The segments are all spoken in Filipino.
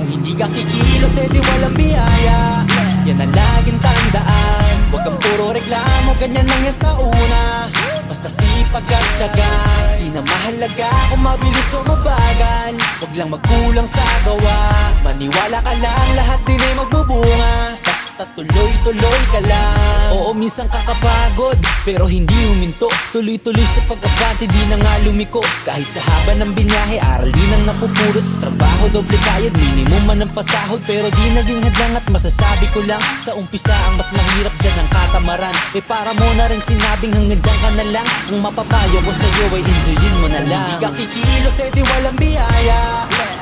Kung hindi ka kikilos, edi walang biyaya. Yan ang laging tandaan. Huwag kang puro reklamo, ganyan lang yan sa una. Basta sipag at tiyaga, di na mahalaga kung mabilis o mabagal. Huwag lang magkulang sa gawa, maniwala ka lang, lahat din ay magbubunga. Basta tuloy-tuloy ka lang. Oo, minsan kakapagod, pero hindi huminto. Tuloy-tuloy sa pag-abante, di na nga lumiko. Kahit sa haba ng binyahe, aral din ang napupulot. Sa trabaho, doble kayod, minimum man ang pasahod. Pero di naging hadlang at masasabi ko lang, sa umpisa ang mas mahirap dyan ang katamaran. Para mo na rin sinabing hanggang dyan ka na lang. Ang mapapayo ko sa'yo ay enjoyin mo na lang. Hindi ka kikilos, edi walang biyaya.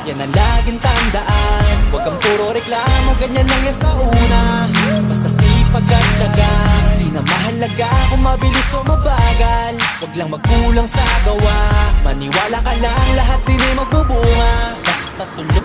Yan ang laging tandaan. Huwag kang puro reklamo, ganyan lang yan sa una. Basta sipag at tiyaga, di na mahalaga kung mabilis o mabagal. Huwag lang magkulang sa gawa, maniwala ka lang, lahat din ay magbubunga. Basta tuloy